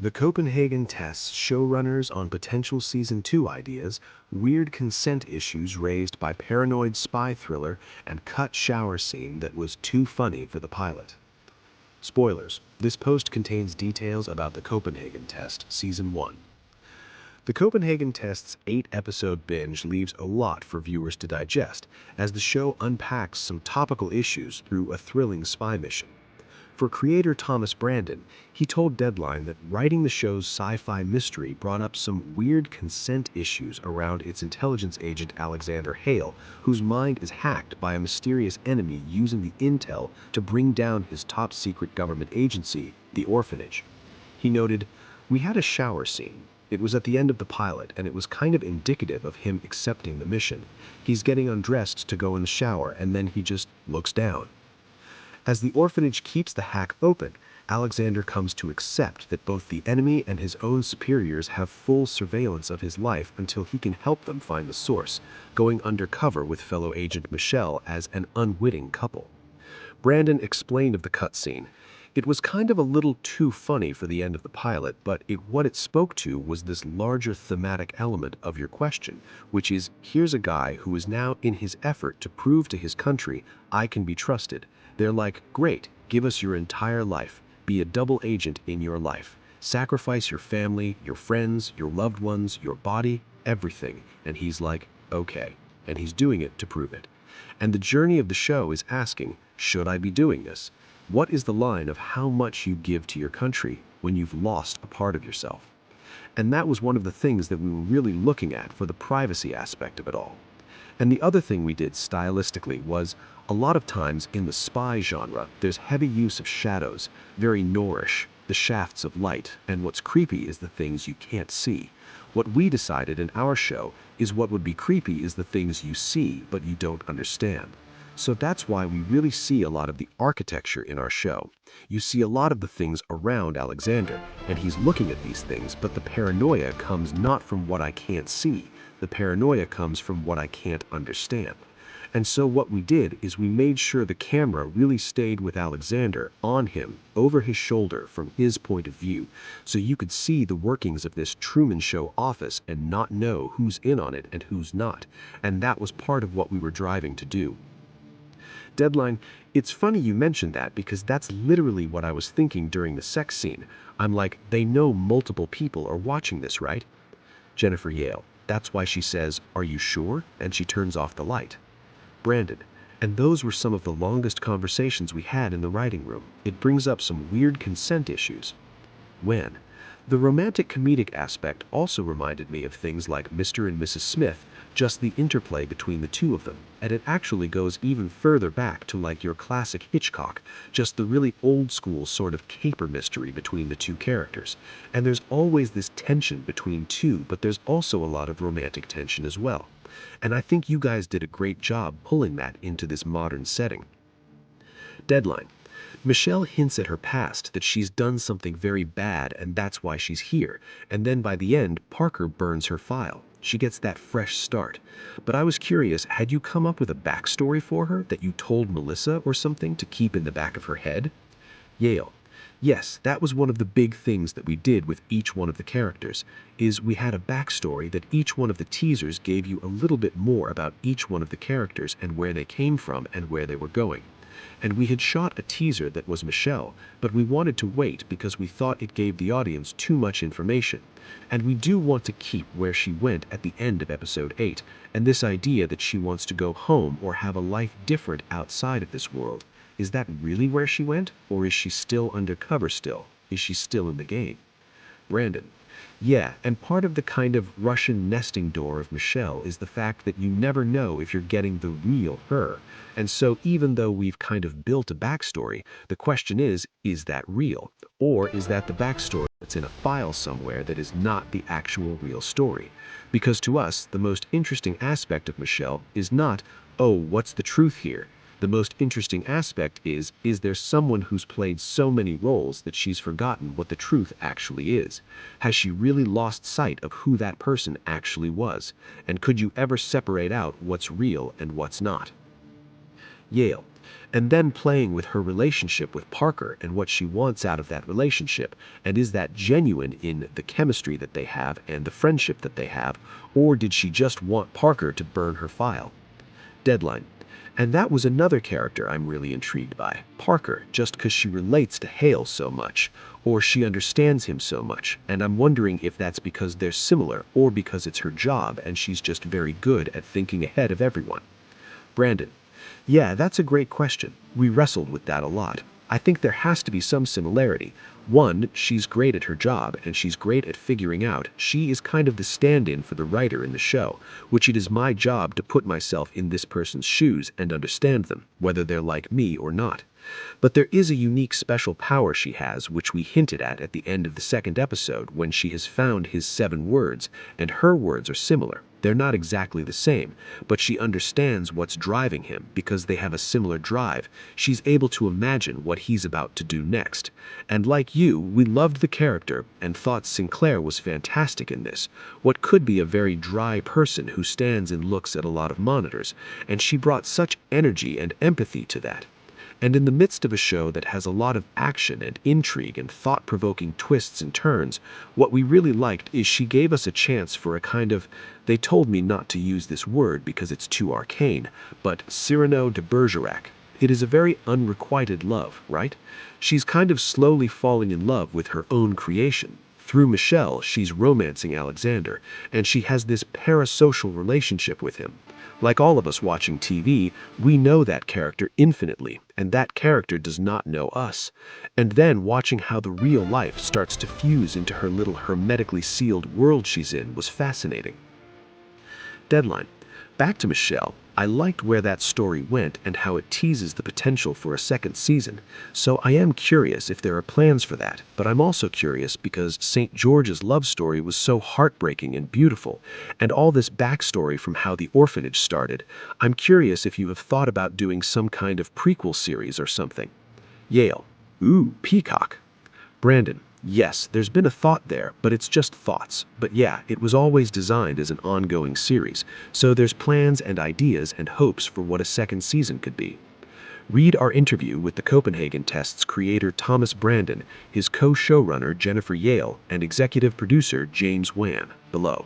The Copenhagen tests showrunners on potential Season 2 ideas, weird consent issues raised by paranoid spy thriller, and cut shower scene that was too funny for the pilot. Spoilers. This post contains details about the Copenhagen test, Season 1. The Copenhagen test's 8-episode binge leaves a lot for viewers to digest, as the show unpacks some topical issues through a thrilling spy mission. For creator Thomas Brandon, he told Deadline that writing the show's sci-fi mystery brought up some weird consent issues around its intelligence agent Alexander Hale, whose mind is hacked by a mysterious enemy using the intel to bring down his top-secret government agency, the orphanage. He noted, "We had a shower scene. It was at the end of the pilot, and it was kind of indicative of him accepting the mission. He's getting undressed to go in the shower, and then he just looks down." As the orphanage keeps the hack open, Alexander comes to accept that both the enemy and his own superiors have full surveillance of his life until he can help them find the source, going undercover with fellow agent Michelle as an unwitting couple. Brandon explained of the cutscene. "It was kind of a little too funny for the end of the pilot, but what it spoke to was this larger thematic element of your question, which is, here's a guy who is now in his effort to prove to his country, I can be trusted. They're like, great, give us your entire life. Be a double agent in your life. Sacrifice your family, your friends, your loved ones, your body, everything." And he's like, okay. And he's doing it to prove it. And the journey of the show is asking, should I be doing this? What is the line of how much you give to your country when you've lost a part of yourself? And that was one of the things that we were really looking at for the privacy aspect of it all. And the other thing we did stylistically was, a lot of times in the spy genre, there's heavy use of shadows, very noirish, the shafts of light, and what's creepy is the things you can't see. What we decided in our show is what would be creepy is the things you see but you don't understand. So that's why we really see a lot of the architecture in our show. You see a lot of the things around Alexander, and he's looking at these things, but the paranoia comes not from what I can't see. The paranoia comes from what I can't understand. And so what we did is we made sure the camera really stayed with Alexander, on him, over his shoulder, from his point of view, so you could see the workings of this Truman Show office and not know who's in on it and who's not. And that was part of what we were driving to do. Deadline, it's funny you mentioned that because that's literally what I was thinking during the sex scene. I'm like, they know multiple people are watching this, right? Jennifer Yale, that's why she says, "Are you sure?" and she turns off the light. Brandon, and those were some of the longest conversations we had in the writing room. It brings up some weird consent issues. When? The romantic comedic aspect also reminded me of things like Mr. and Mrs. Smith, just the interplay between the two of them, and it actually goes even further back to like your classic Hitchcock, just the really old school sort of caper mystery between the two characters. And there's always this tension between two, but there's also a lot of romantic tension as well. And I think you guys did a great job pulling that into this modern setting. Deadline. Michelle hints at her past that she's done something very bad and that's why she's here, and then by the end, Parker burns her file. She gets that fresh start. But I was curious, had you come up with a backstory for her that you told Melissa or something to keep in the back of her head? Yale. Yes, that was one of the big things that we did with each one of the characters, is we had a backstory that each one of the teasers gave you a little bit more about each one of the characters and where they came from and where they were going. And we had shot a teaser that was Michelle, but we wanted to wait because we thought it gave the audience too much information. And we do want to keep where she went at the end of episode 8, and this idea that she wants to go home or have a life different outside of this world. Is that really where she went, or is she still undercover still? Is she still in the game? Brandon. Yeah, and part of the kind of Russian nesting door of Michelle is the fact that you never know if you're getting the real her. And so even though we've kind of built a backstory, the question is that real? Or is that the backstory that's in a file somewhere that is not the actual real story? Because to us, the most interesting aspect of Michelle is not, oh, what's the truth here? The most interesting aspect is there someone who's played so many roles that she's forgotten what the truth actually is? Has she really lost sight of who that person actually was? And could you ever separate out what's real and what's not? Yale. And then playing with her relationship with Parker and what she wants out of that relationship, and is that genuine in the chemistry that they have and the friendship that they have, or did she just want Parker to burn her file? Deadline. And that was another character I'm really intrigued by, Parker, just because she relates to Hale so much, or she understands him so much, and I'm wondering if that's because they're similar or because it's her job and she's just very good at thinking ahead of everyone. Brandon. Yeah, that's a great question. We wrestled with that a lot. I think there has to be some similarity. One, she's great at her job, and she's great at figuring out she is kind of the stand-in for the writer in the show, which it is my job to put myself in this person's shoes and understand them, whether they're like me or not. But there is a unique special power she has, which we hinted at the end of the second episode when she has found his 7 words, and her words are similar. They're not exactly the same, but she understands what's driving him because they have a similar drive. She's able to imagine what he's about to do next. And like you, we loved the character and thought Sinclair was fantastic in this. What could be a very dry person who stands and looks at a lot of monitors, and she brought such energy and empathy to that. And in the midst of a show that has a lot of action and intrigue and thought-provoking twists and turns, what we really liked is she gave us a chance for a kind of, they told me not to use this word because it's too arcane, but Cyrano de Bergerac. It is a very unrequited love, right? She's kind of slowly falling in love with her own creation. Through Michelle, she's romancing Alexander, and she has this parasocial relationship with him. Like all of us watching TV, we know that character infinitely, and that character does not know us. And then watching how the real life starts to fuse into her little hermetically sealed world she's in was fascinating. Deadline. Back to Michelle. I liked where that story went and how it teases the potential for a second season, so I am curious if there are plans for that, but I'm also curious because St. George's love story was so heartbreaking and beautiful, and all this backstory from how the orphanage started. I'm curious if you have thought about doing some kind of prequel series or something. Yale. Ooh, Peacock. Brandon. Yes, there's been a thought there, but it's just thoughts. But yeah, it was always designed as an ongoing series, so there's plans and ideas and hopes for what a second season could be. Read our interview with the Copenhagen Test's creator Thomas Brandon, his co-showrunner Jennifer Yale, and executive producer James Wan, below.